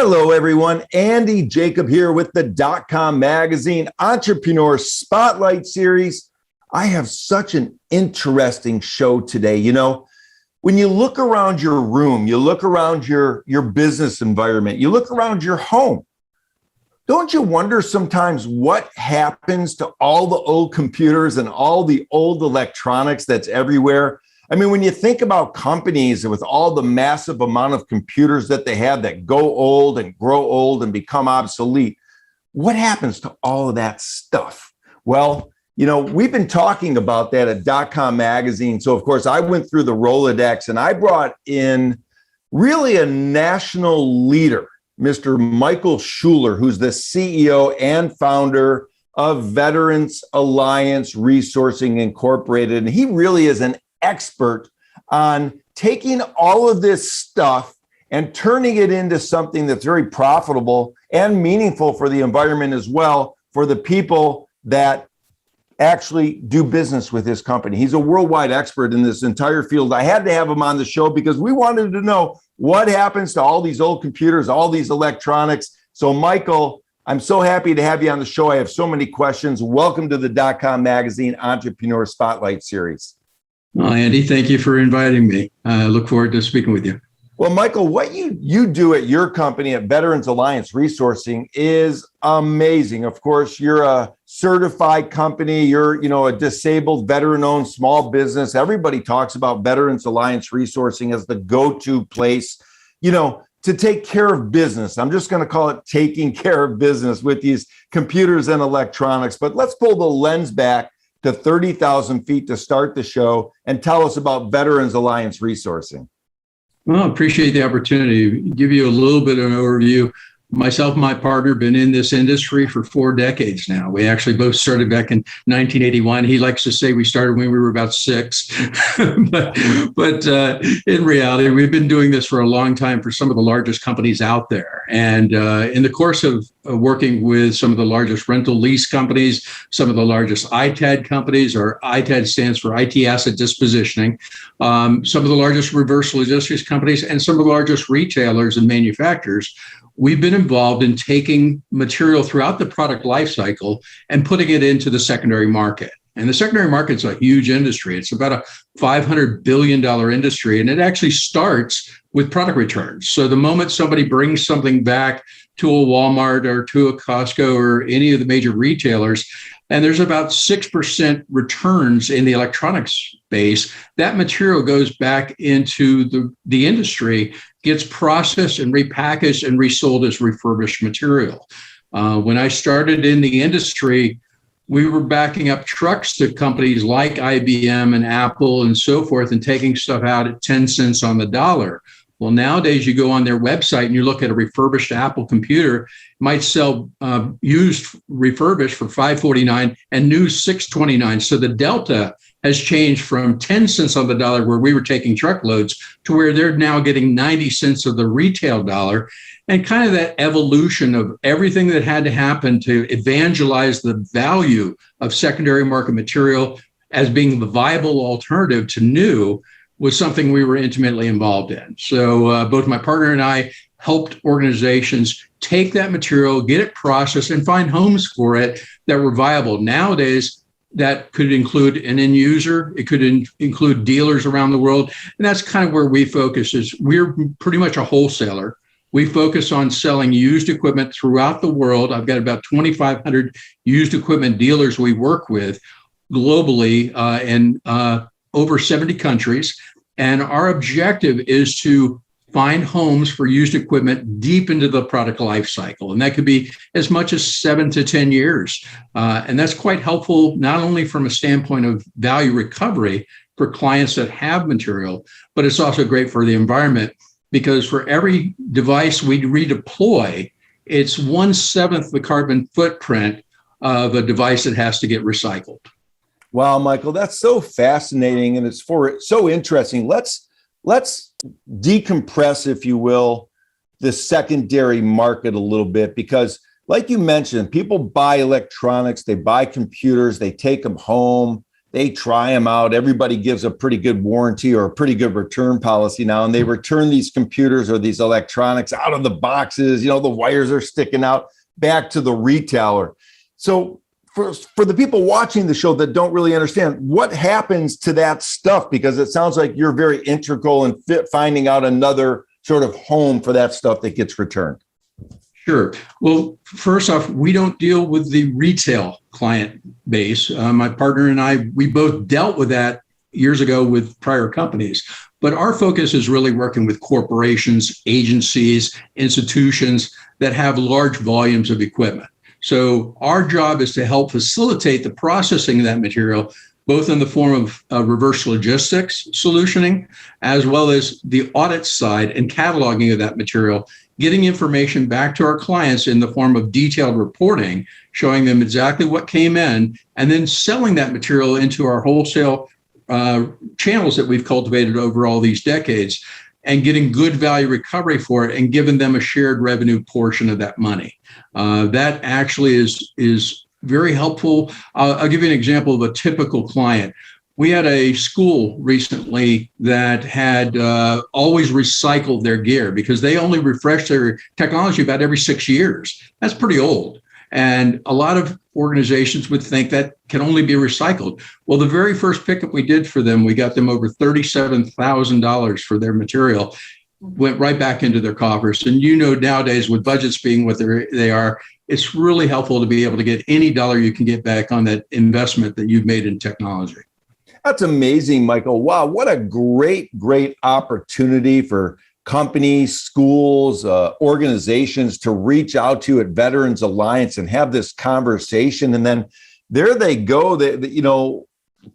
Hello, everyone. Andy Jacob here with the DotCom magazine Entrepreneur Spotlight Series. I have such an interesting show today. You know, when you look around your room, you look around your business environment, you look around your home, don't you wonder sometimes what happens to all the old computers and all the old electronics that's everywhere? I mean, when you think about companies with all the massive amount of computers that they have that go old and grow old and become obsolete, what happens to all of that stuff? Well, you know, we've been talking about that at DotCom magazine. So, of course, I went through the Rolodex and I brought in really a national leader, Mr. Michael Schuler, who's the CEO and founder of Veterans Alliance Resourcing Incorporated. And he really is an expert on taking all of this stuff and turning it into something that's very profitable and meaningful for the environment as well, for the people that actually do business with his company. He's a worldwide expert in this entire field. I had to have him on the show because we wanted to know what happens to all these old computers, all these electronics. So Michael, I'm so happy to have you on the show. I have so many questions. Welcome to the DotCom magazine Entrepreneur Spotlight Series. Well, Andy, thank you for inviting me. I look forward to speaking with you. Well, Michael, what you do at your company at Veterans Alliance Resourcing is amazing. Of course, you're a certified company. You're, a disabled veteran-owned small business. Everybody talks about Veterans Alliance Resourcing as the go-to place, to take care of business. I'm just going to call it taking care of business with these computers and electronics. But let's pull the lens back to 30,000 feet to start the show and tell us about Veterans Alliance Resourcing. Well, I appreciate the opportunity to give you a little bit of an overview. Myself and my partner have been in this industry for 4 decades now. We actually both started back in 1981. He likes to say we started when we were about 6. but in reality, we've been doing this for a long time for some of the largest companies out there. And in the course of working with some of the largest rental lease companies, some of the largest ITAD companies, or ITAD stands for IT Asset Dispositioning, some of the largest reverse logistics companies, and some of the largest retailers and manufacturers, we've been involved in taking material throughout the product life cycle and putting it into the secondary market. And the secondary market is a huge industry. It's about a $500 billion industry, and it actually starts with product returns. So the moment somebody brings something back to a Walmart or to a Costco or any of the major retailers, and there's about 6% returns in the electronics space, that material goes back into the industry, gets processed and repackaged and resold as refurbished material. When I started in the industry, we were backing up trucks to companies like IBM and Apple and so forth and taking stuff out at 10 cents on the dollar. Well, nowadays you go on their website and you look at a refurbished Apple computer, it might sell used refurbished for $5.49 and new $6.29. So the delta has changed from 10 cents on the dollar where we were taking truckloads to where they're now getting 90 cents of the retail dollar. And kind of that evolution of everything that had to happen to evangelize the value of secondary market material as being the viable alternative to new was something we were intimately involved in. So both my partner and I helped organizations take that material, get it processed, and find homes for it that were viable. Nowadays, that could include an end user. It could include dealers around the world. And that's kind of where we focus is we're pretty much a wholesaler. We focus on selling used equipment throughout the world. I've got about 2,500 used equipment dealers we work with globally in over 70 countries. And our objective is to find homes for used equipment deep into the product life cycle. And that could be as much as 7 to 10 years. And that's quite helpful, not only from a standpoint of value recovery for clients that have material, but it's also great for the environment because for every device we redeploy, it's 1/7 the carbon footprint of a device that has to get recycled. Wow, Michael, that's so fascinating and it's so interesting. Let's decompress, if you will, the secondary market a little bit because, like you mentioned, people buy electronics, they buy computers, they take them home, they try them out. Everybody gives a pretty good warranty or a pretty good return policy now, and they return these computers or these electronics out of the boxes. The wires are sticking out back to the retailer. So for the people watching the show that don't really understand, what happens to that stuff? Because it sounds like you're very integral in finding out another sort of home for that stuff that gets returned. Sure. Well, first off, we don't deal with the retail client base. My partner and I, we both dealt with that years ago with prior companies, but our focus is really working with corporations, agencies, institutions that have large volumes of equipment. So our job is to help facilitate the processing of that material, both in the form of reverse logistics solutioning, as well as the audit side and cataloging of that material, getting information back to our clients in the form of detailed reporting, showing them exactly what came in, and then selling that material into our wholesale channels that we've cultivated over all these decades, and getting good value recovery for it and giving them a shared revenue portion of that money. That actually is very helpful. I'll give you an example of a typical client. We had a school recently that had always recycled their gear because they only refresh their technology about every 6 years. That's pretty old. And a lot of organizations would think that can only be recycled. Well, the very first pickup we did for them, we got them over $37,000 for their material, went right back into their coffers. And nowadays with budgets being what they are, it's really helpful to be able to get any dollar you can get back on that investment that you've made in technology. That's amazing, Michael. Wow, what a great opportunity for companies, schools, organizations to reach out to at Veterans Alliance and have this conversation. And then there they go.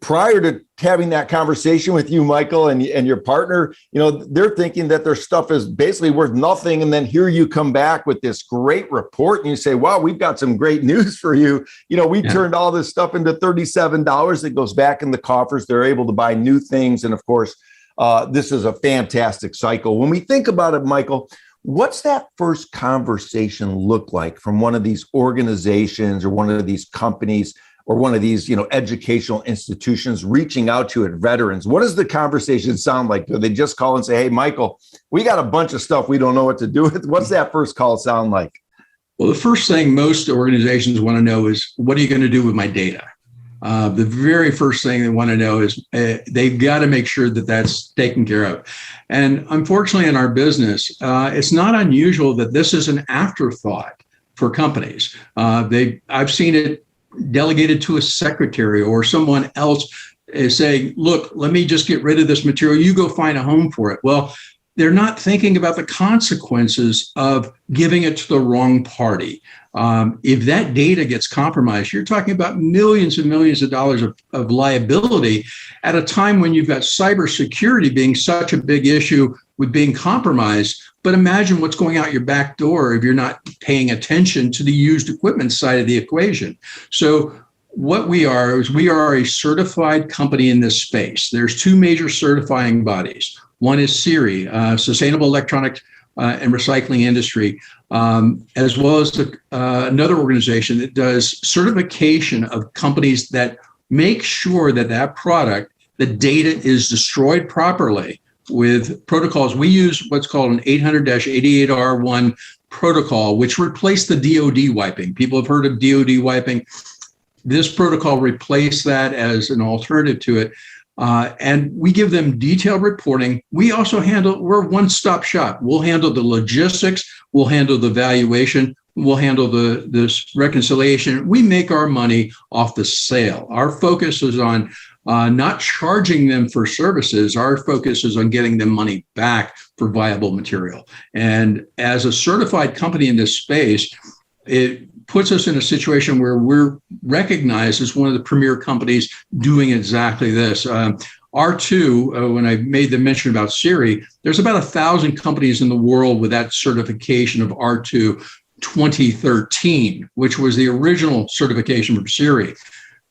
Prior to having that conversation with you, Michael, and your partner, they're thinking that their stuff is basically worth nothing. And then here you come back with this great report and you say, wow, we've got some great news for you. We turned all this stuff into $37 that goes back in the coffers. They're able to buy new things. And of course, this is a fantastic cycle. When we think about it, Michael, what's that first conversation look like from one of these organizations or one of these companies or one of these, educational institutions reaching out to at veterans? What does the conversation sound like? Do they just call and say, hey, Michael, we got a bunch of stuff we don't know what to do with? What's that first call sound like? Well, the first thing most organizations want to know is, what are you going to do with my data? The very first thing they want to know is they've got to make sure that that's taken care of. And unfortunately, in our business, it's not unusual that this is an afterthought for companies. I've seen it delegated to a secretary or someone else is saying, look, let me just get rid of this material. You go find a home for it. Well, they're not thinking about the consequences of giving it to the wrong party. If that data gets compromised, you're talking about millions and millions of dollars of liability at a time when you've got cybersecurity being such a big issue with being compromised. But imagine what's going out your back door if you're not paying attention to the used equipment side of the equation. So what we are is we are a certified company in this space. There's two major certifying bodies. One is SERI, Sustainable Electronic and Recycling Industry, as well as another organization that does certification of companies that make sure that that product, the data is destroyed properly with protocols. We use what's called an 800-88R1 protocol, which replaced the DoD wiping. People have heard of DoD wiping. This protocol replaced that as an alternative to it. And we give them detailed reporting. We also we're a one-stop shop. We'll handle the logistics, we'll handle the valuation, we'll handle the reconciliation. We make our money off the sale. Our focus is on not charging them for services. Our focus is on getting them money back for viable material. And as a certified company in this space, it puts us in a situation where we're recognized as one of the premier companies doing exactly this. R2, when I made the mention about SERI, there's about 1,000 companies in the world with that certification of R2 2013, which was the original certification from SERI.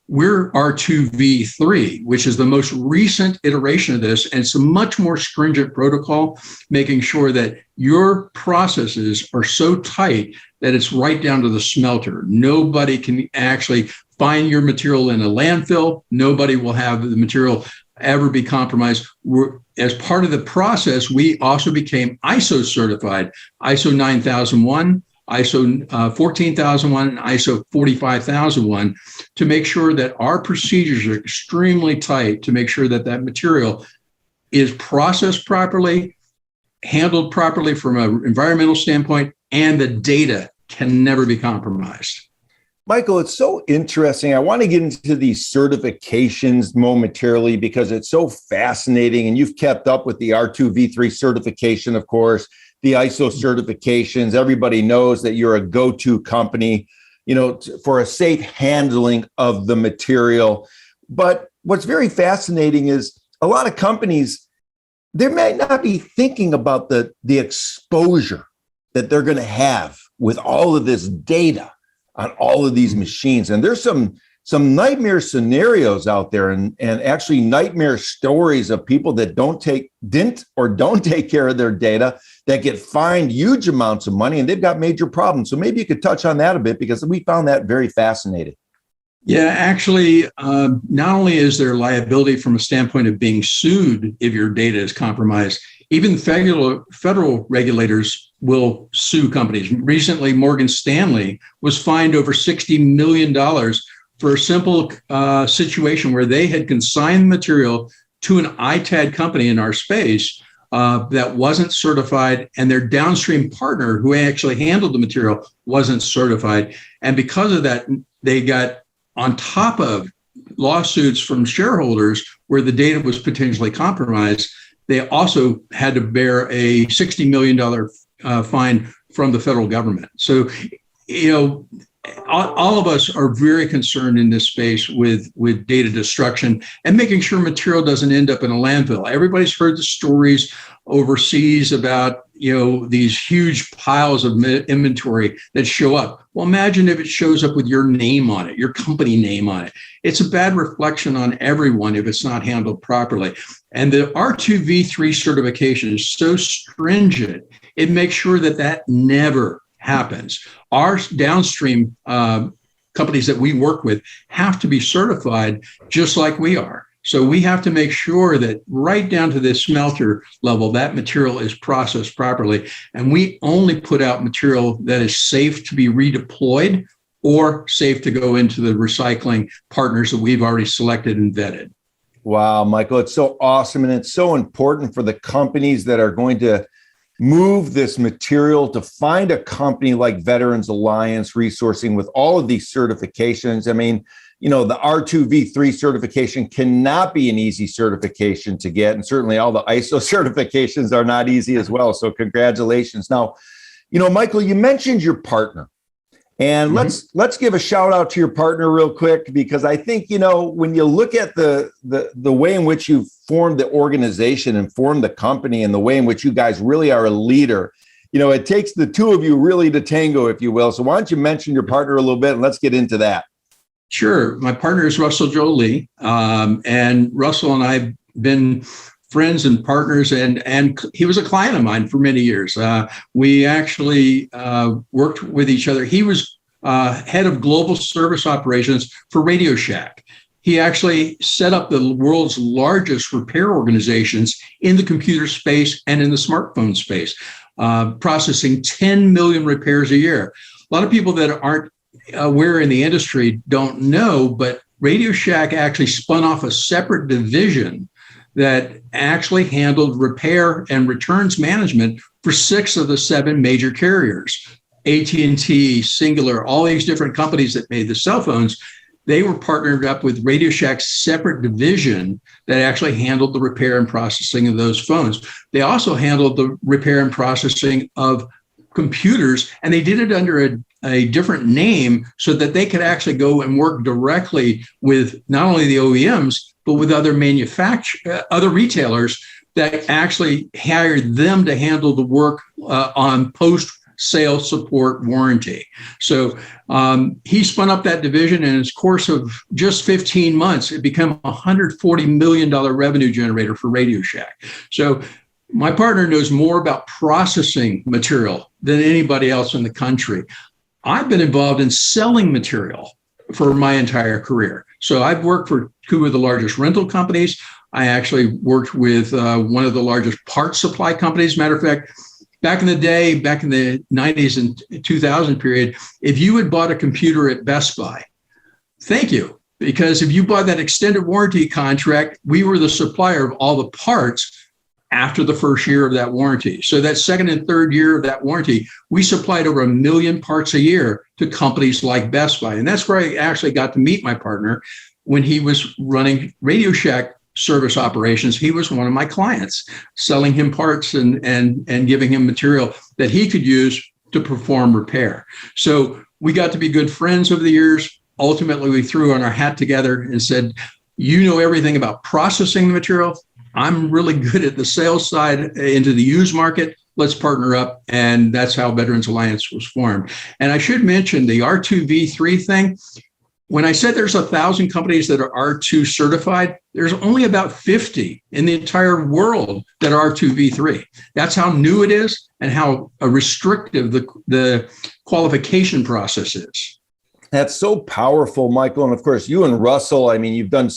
We're R2v3, which is the most recent iteration of this, and it's a much more stringent protocol, making sure that your processes are so tight that it's right down to the smelter. Nobody can actually find your material in a landfill. Nobody will have the material ever be compromised. As part of the process, we also became ISO certified, ISO 9001, ISO 14001, and ISO 45001, to make sure that our procedures are extremely tight to make sure that that material is processed properly, handled properly from an environmental standpoint, and the data can never be compromised. Michael, it's so interesting. I want to get into these certifications momentarily because it's so fascinating. And you've kept up with the R2V3 certification, of course, the ISO certifications. Everybody knows that you're a go-to company, for a safe handling of the material. But what's very fascinating is a lot of companies, they may not be thinking about the exposure that they're going to have with all of this data on all of these machines. And there's some nightmare scenarios out there and actually nightmare stories of people that don't take care of their data, that get fined huge amounts of money, and they've got major problems. So maybe you could touch on that a bit, because we found that very fascinating. Yeah, actually, not only is there liability from a standpoint of being sued if your data is compromised, even federal regulators will sue companies. Recently, Morgan Stanley was fined over $60 million for a simple situation where they had consigned material to an ITAD company in our space that wasn't certified, and their downstream partner, who actually handled the material, wasn't certified. And because of that, they got on top of lawsuits from shareholders where the data was potentially compromised. They also had to bear a $60 million fine from the federal government. So, all of us are very concerned in this space with data destruction and making sure material doesn't end up in a landfill. Everybody's heard the stories overseas about, these huge piles of inventory that show up. Well, imagine if it shows up with your name on it, your company name on it. It's a bad reflection on everyone if it's not handled properly. And the R2V3 certification is so stringent, it makes sure that never happens. Our downstream companies that we work with have to be certified just like we are. So we have to make sure that right down to the smelter level, that material is processed properly. And we only put out material that is safe to be redeployed or safe to go into the recycling partners that we've already selected and vetted. Wow, Michael, it's so awesome. And it's so important for the companies that are going to move this material to find a company like Veterans Alliance Resourcing with all of these certifications. I mean, the R2V3 certification cannot be an easy certification to get. And certainly all the ISO certifications are not easy as well. So congratulations. Now, Michael, you mentioned your partner. And let's give a shout out to your partner real quick, because I think, when you look at the way in which you've formed the organization and formed the company, and the way in which you guys really are a leader, it takes the two of you really to tango, if you will. So why don't you mention your partner a little bit, and let's get into that. Sure. My partner is Russell Jolie, and Russell and I have been friends and partners, and he was a client of mine for many years. We actually worked with each other. He was head of global service operations for Radio Shack. He actually set up the world's largest repair organizations in the computer space and in the smartphone space, processing 10 million repairs a year. A lot of people that aren't aware in the industry don't know, but Radio Shack actually spun off a separate division that actually handled repair and returns management for 6 of the 7 major carriers. AT&T, Singular, all these different companies that made the cell phones, they were partnered up with Radio Shack's separate division that actually handled the repair and processing of those phones. They also handled the repair and processing of computers, and they did it under a different name so that they could actually go and work directly with not only the OEMs, but with other other retailers that actually hired them to handle the work on post-sale support warranty. So he spun up that division, and in its course of just 15 months, it became a $140 million revenue generator for Radio Shack. So my partner knows more about processing material than anybody else in the country. I've been involved in selling material for my entire career. So I've worked for two of the largest rental companies. I actually worked with one of the largest parts supply companies. Matter of fact, back in the day, back in the 90s and 2000 period, if you had bought a computer at Best Buy, thank you. Because if you bought that extended warranty contract, we were the supplier of all the parts after the first year of that warranty. So that second and third year of that warranty, we supplied over 1 million parts a year to companies like Best Buy. And that's where I actually got to meet my partner when he was running Radio Shack service operations. He was one of my clients, selling him parts and giving him material that he could use to perform repair. So we got to be good friends over the years. Ultimately, we threw on our hat together and said, you know everything about processing the material. I'm really good at the sales side into the used market. Let's partner up. And that's how Veterans Alliance was formed. And I should mention the R2V3 thing. When I said there's 1,000 companies that are R2 certified, there's only about 50 in the entire world that are R2V3. That's how new it is and how restrictive the qualification process is. That's so powerful, Michael. And of course, you and Russell, I mean, you've done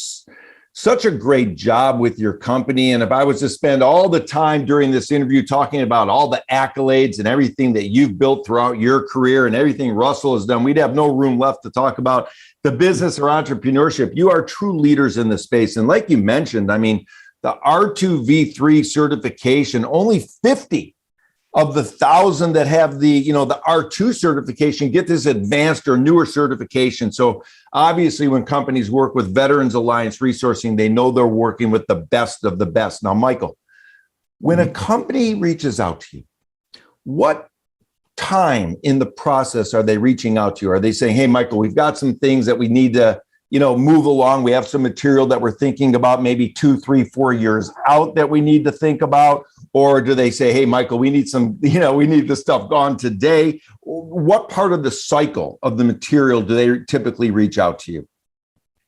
such a great job with your company. And if I was to spend all the time during this interview talking about all the accolades and everything that you've built throughout your career and everything Russell has done, we'd have no room left to talk about the business or entrepreneurship. You are true leaders in the space. And like you mentioned, I mean, the R2V3 certification, only 50 of the 1,000 that have the R2 certification get this advanced or newer certification. So obviously when companies work with Veterans Alliance Resourcing, they know they're working with the best of the best. Now, Michael, when a company reaches out to you, what time in the process are they reaching out to you? Are they saying, hey, Michael, we've got some things that we need to move along. We have some material that we're thinking about maybe 2, 3, 4 years out that we need to think about? Or do they say, hey, Michael, we need we need this stuff gone today? What part of the cycle of the material do they typically reach out to you?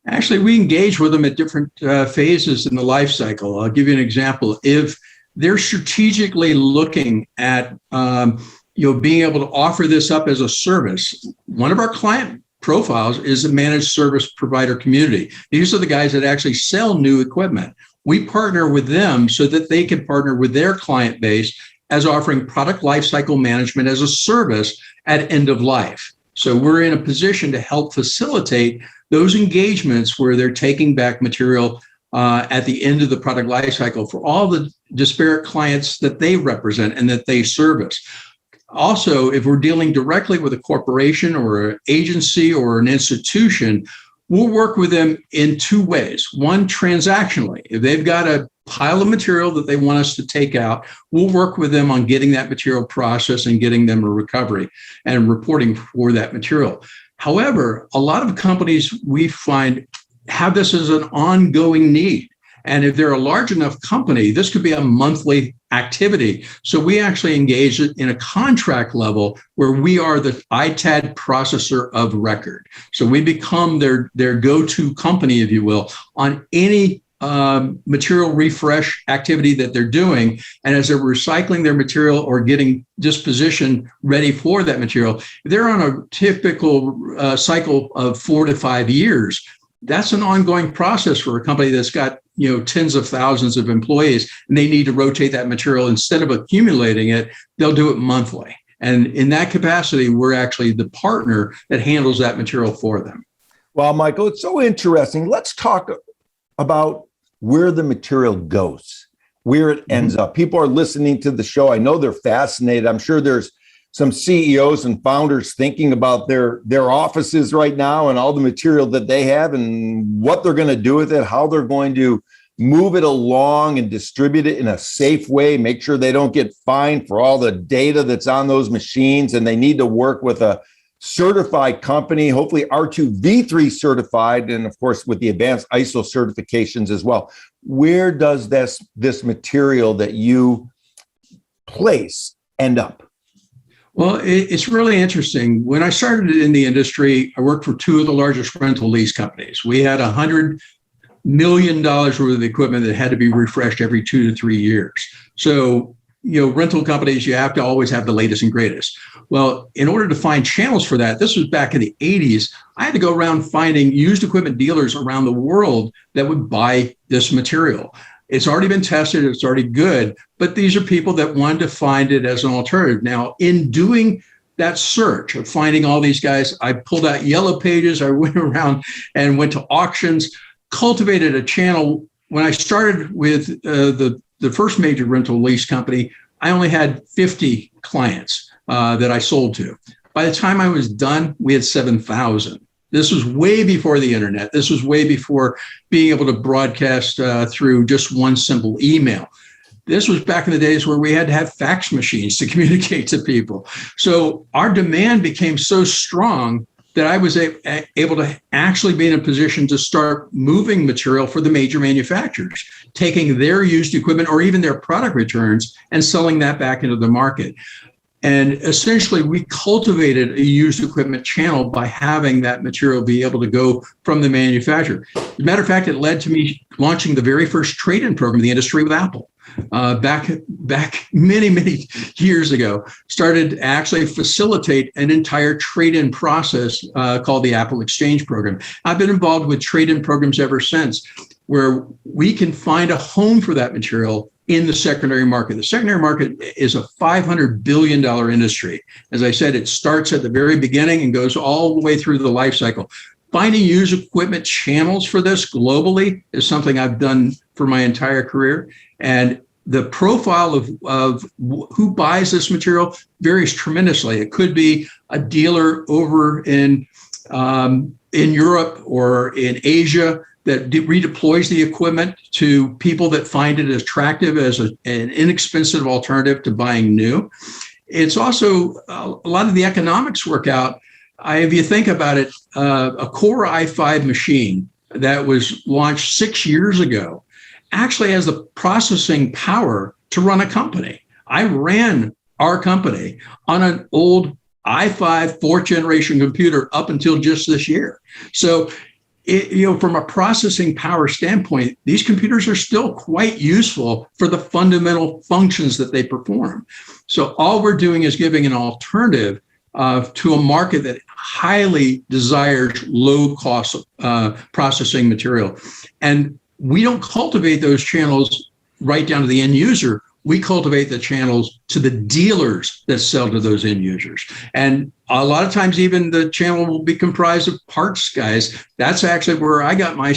Actually, we engage with them at different phases in the life cycle. I'll give you an example. If they're strategically looking at being able to offer this up as a service, one of our client profiles is a managed service provider community. These are the guys that actually sell new equipment. We partner with them so that they can partner with their client base as offering product lifecycle management as a service at end of life. So we're in a position to help facilitate those engagements where they're taking back material at the end of the product lifecycle for all the disparate clients that they represent and that they service. Also, if we're dealing directly with a corporation or an agency or an institution, we'll work with them in two ways. One, transactionally. If they've got a pile of material that they want us to take out, we'll work with them on getting that material processed and getting them a recovery and reporting for that material. However, a lot of companies we find have this as an ongoing need. And if they're a large enough company, this could be a monthly activity. So we actually engage in a contract level where we are the ITAD processor of record. So we become their go-to company, if you will, on any material refresh activity that they're doing. And as they're recycling their material or getting disposition ready for that material, they're on a typical cycle of 4 to 5 years. That's an ongoing process for a company that's got tens of thousands of employees, and they need to rotate that material. Instead of accumulating it, they'll do it monthly. And in that capacity, we're actually the partner that handles that material for them. Well, Michael, it's so interesting. Let's talk about where the material goes, where it ends up. People are listening to the show. I know they're fascinated. I'm sure there's some CEOs and founders thinking about their offices right now and all the material that they have and what they're going to do with it, how they're going to move it along and distribute it in a safe way, make sure they don't get fined for all the data that's on those machines. And they need to work with a certified company, hopefully R2V3 certified, and of course with the advanced ISO certifications as well. Where does this material that you place end up? Well, it's really interesting. When I started in the industry, I worked for two of the largest rental lease companies. We had $100 million worth of equipment that had to be refreshed every 2 to 3 years. So rental companies, you have to always have the latest and greatest. Well, in order to find channels for that, this was back in the 80s, I had to go around finding used equipment dealers around the world that would buy this material. It's already been tested, it's already good, but these are people that wanted to find it as an alternative. Now, in doing that search of finding all these guys, I pulled out yellow pages, I went around and went to auctions, cultivated a channel. When I started with the first major rental lease company, I only had 50 clients that I sold to. By the time I was done, we had 7,000. This was way before the internet. This was way before being able to broadcast through just one simple email. This was back in the days where we had to have fax machines to communicate to people. So our demand became so strong that I was able to actually be in a position to start moving material for the major manufacturers, taking their used equipment or even their product returns and selling that back into the market. And essentially, we cultivated a used equipment channel by having that material be able to go from the manufacturer. As a matter of fact, it led to me launching the very first trade-in program in the industry with Apple. Back many years ago, started to actually facilitate an entire trade-in process called the Apple Exchange Program. I've been involved with trade-in programs ever since, where we can find a home for that material in the secondary market. The secondary market is a $500 billion industry. As I said, it starts at the very beginning and goes all the way through the life cycle. Finding used equipment channels for this globally is something I've done for my entire career. And the profile of who buys this material varies tremendously. It could be a dealer over in Europe or in Asia that redeploys the equipment to people that find it attractive as an inexpensive alternative to buying new. It's also a lot of the economics work out. If you think about it, a Core i5 machine that was launched 6 years ago actually has the processing power to run a company. I ran our company on an old i5 fourth generation computer up until just this year. So, from a processing power standpoint, these computers are still quite useful for the fundamental functions that they perform. So all we're doing is giving an alternative to a market that highly desires low cost processing material. And we don't cultivate those channels right down to the end user. We cultivate the channels to the dealers that sell to those end users. And a lot of times, even the channel will be comprised of parts guys. That's actually where I got my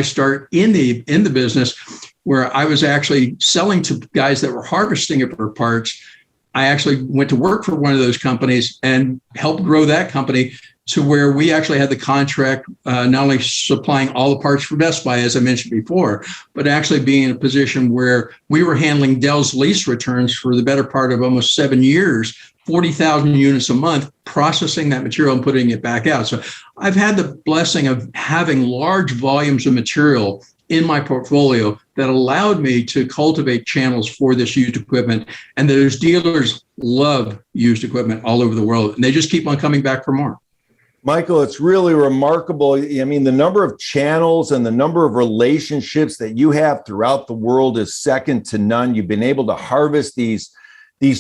start in the business, where I was actually selling to guys that were harvesting it for parts. I actually went to work for one of those companies and helped grow that company to where we actually had the contract, not only supplying all the parts for Best Buy, as I mentioned before, but actually being in a position where we were handling Dell's lease returns for the better part of almost 7 years, 40,000 units a month, processing that material and putting it back out. So I've had the blessing of having large volumes of material in my portfolio that allowed me to cultivate channels for this used equipment. And those dealers love used equipment all over the world, and they just keep on coming back for more. Michael, it's really remarkable. I mean, the number of channels and the number of relationships that you have throughout the world is second to none. You've been able to harvest these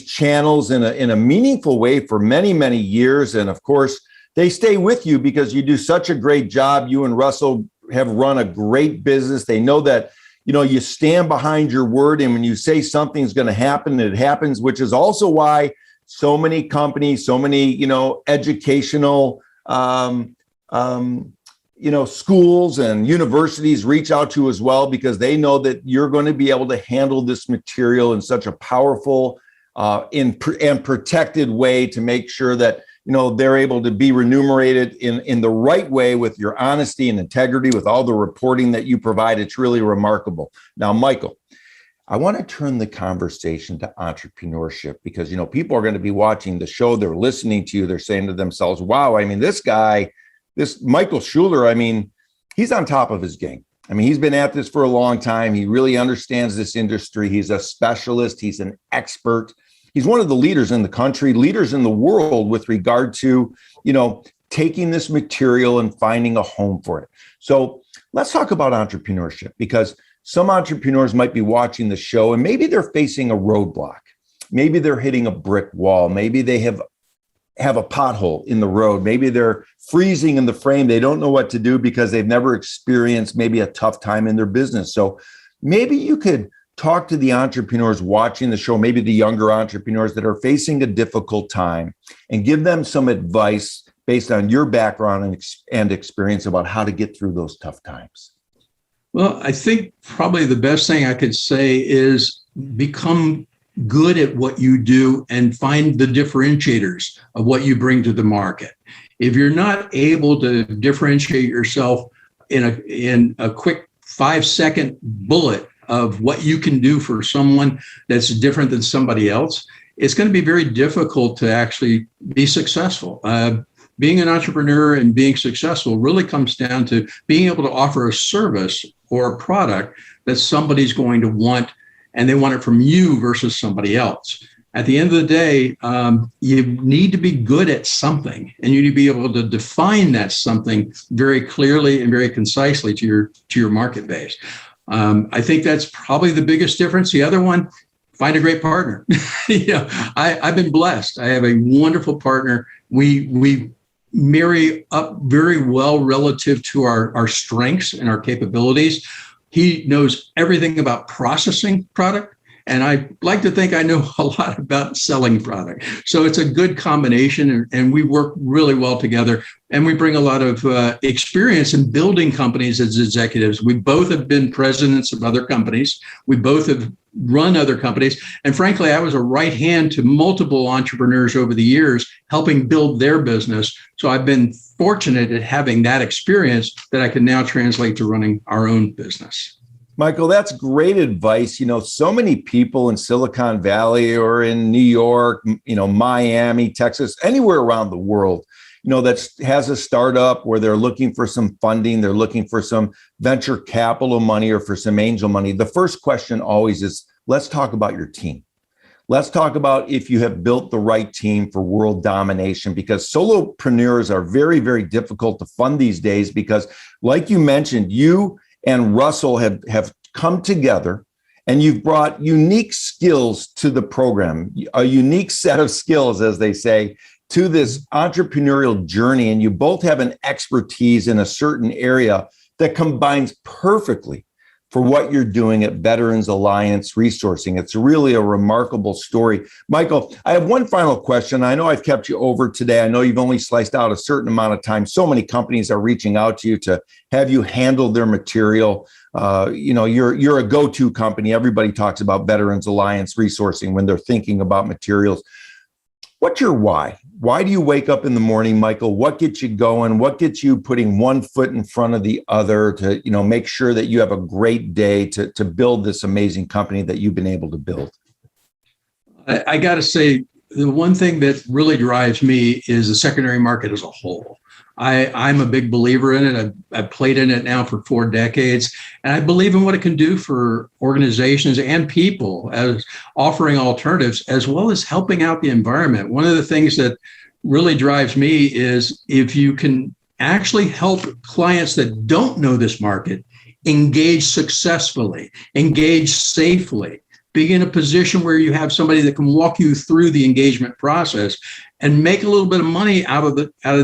channels in a meaningful way for many, many years. And of course, they stay with you because you do such a great job. You and Russell have run a great business. They know that, you stand behind your word. And when you say something's going to happen, it happens, which is also why so many companies, so many, educational schools and universities reach out to as well, because they know that you're going to be able to handle this material in such a powerful and protected way to make sure that, they're able to be remunerated in the right way with your honesty and integrity, with all the reporting that you provide. It's really remarkable. Now, Michael, I want to turn the conversation to entrepreneurship, because, people are going to be watching the show. They're listening to you. They're saying to themselves, wow, I mean, this Michael Schuler, I mean, he's on top of his game. I mean, he's been at this for a long time. He really understands this industry. He's a specialist. He's an expert. He's one of the leaders in the country, leaders in the world with regard to, taking this material and finding a home for it. So let's talk about entrepreneurship, because some entrepreneurs might be watching the show and maybe they're facing a roadblock. maybe they're hitting a brick wall. Maybe they have a pothole in the road. Maybe they're freezing in the frame. They don't know what to do because they've never experienced maybe a tough time in their business. So maybe you could talk to the entrepreneurs watching the show, maybe the younger entrepreneurs that are facing a difficult time, and give them some advice based on your background and experience about how to get through those tough times. Well, I think probably the best thing I could say is become good at what you do and find the differentiators of what you bring to the market. If you're not able to differentiate yourself in a quick 5-second bullet of what you can do for someone that's different than somebody else, it's going to be very difficult to actually be successful. Being an entrepreneur and being successful really comes down to being able to offer a service or a product that somebody's going to want, and they want it from you versus somebody else. At the end of the day, you need to be good at something, and you need to be able to define that something very clearly and very concisely to your market base. I think that's probably the biggest difference. The other one, find a great partner. I've been blessed. I have a wonderful partner. We marry up very well relative to our strengths and our capabilities. He knows everything about processing product, and I like to think I know a lot about selling product. So it's a good combination, and we work really well together. And we bring a lot of experience in building companies as executives. We both have been presidents of other companies. We both have run other companies. And frankly, I was a right hand to multiple entrepreneurs over the years, helping build their business. So I've been fortunate at having that experience that I can now translate to running our own business. Michael, that's great advice. So many people in Silicon Valley or in New York, Miami, Texas, anywhere around the world, that has a startup where they're looking for some funding, they're looking for some venture capital money or for some angel money. The first question always is, let's talk about your team. Let's talk about if you have built the right team for world domination, because solopreneurs are very, very difficult to fund these days because, like you mentioned, you and Russell have come together and you've brought unique skills to the program, a unique set of skills, as they say, to this entrepreneurial journey. And you both have an expertise in a certain area that combines perfectly for what you're doing at Veterans Alliance Resourcing. It's really a remarkable story. Michael, I have one final question. I know I've kept you over today. I know you've only sliced out a certain amount of time. So many companies are reaching out to you to have you handle their material. You're a go-to company. Everybody talks about Veterans Alliance Resourcing when they're thinking about materials. What's your why? Why do you wake up in the morning, Michael? What gets you going? What gets you putting one foot in front of the other to, make sure that you have a great day to build this amazing company that you've been able to build? I got to say, the one thing that really drives me is the secondary market as a whole. I'm a big believer in it. I've played in it now for 4 decades, and I believe in what it can do for organizations and people as offering alternatives, as well as helping out the environment. One of the things that really drives me is if you can actually help clients that don't know this market engage successfully, engage safely, be in a position where you have somebody that can walk you through the engagement process and make a little bit of money out of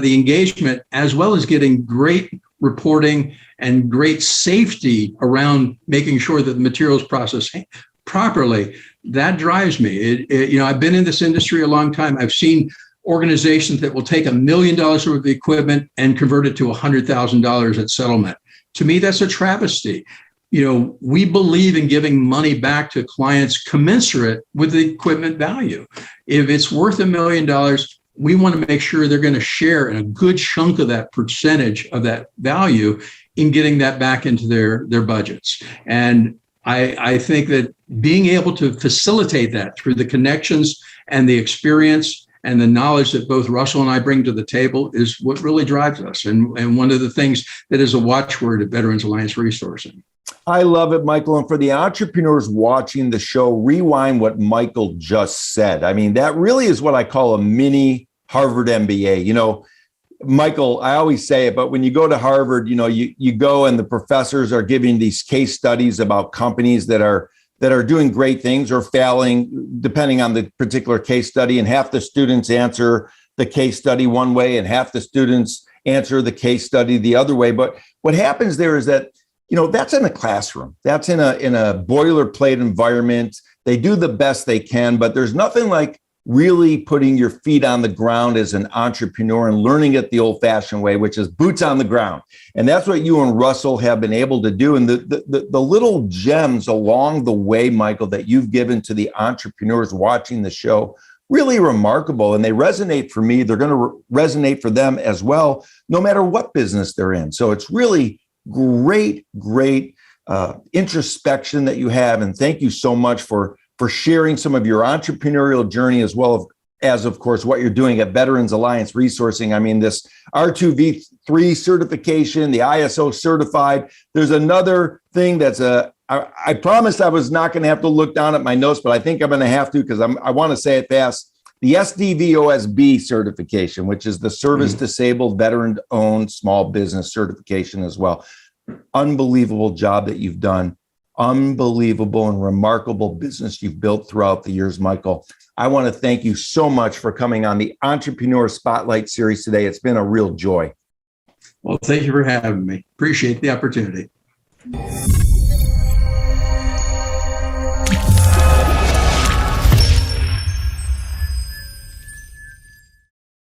the engagement, as well as getting great reporting and great safety around making sure that the materials processed properly. That drives me. I've been in this industry a long time. I've seen organizations that will take $1 million worth of equipment and convert it to $100,000 at settlement. To me, that's a travesty. We believe in giving money back to clients commensurate with the equipment value. If it's worth $1 million, we want to make sure they're going to share in a good chunk of that percentage of that value in getting that back into their budgets. And I think that being able to facilitate that through the connections and the experience and the knowledge that both Russell and I bring to the table is what really drives us. And one of the things that is a watchword at Veterans Alliance Resourcing. I love it, Michael. And for the entrepreneurs watching the show, rewind what Michael just said. I mean, that really is what I call a mini Harvard MBA. Michael, I always say it, but when you go to Harvard, you go and the professors are giving these case studies about companies that are that are doing great things or failing, depending on the particular case study. And half the students answer the case study one way and half the students answer the case study the other way. But what happens there is that, that's in a classroom. That's in a boilerplate environment. They do the best they can, but there's nothing like really putting your feet on the ground as an entrepreneur and learning it the old-fashioned way, which is boots on the ground. And that's what you and Russell have been able to do. And the little gems along the way, Michael, that you've given to the entrepreneurs watching the show, really remarkable. And they resonate for me. They're going to resonate for them as well, no matter what business they're in. So it's really great introspection that you have. And thank you so much for sharing some of your entrepreneurial journey, as well as, of course, what you're doing at Veterans Alliance Resourcing. I mean, this R2V3 certification, the ISO certified. There's another thing that's I promised I was not going to have to look down at my notes, but I think I'm going to have to because I want to say it fast. The SDVOSB certification, which is the Service Disabled Veteran Owned Small Business certification as well. Unbelievable job that you've done. Unbelievable and remarkable business you've built throughout the years, Michael. I want to thank you so much for coming on the Entrepreneur Spotlight series today. It's been a real joy. Well, thank you for having me. Appreciate the opportunity.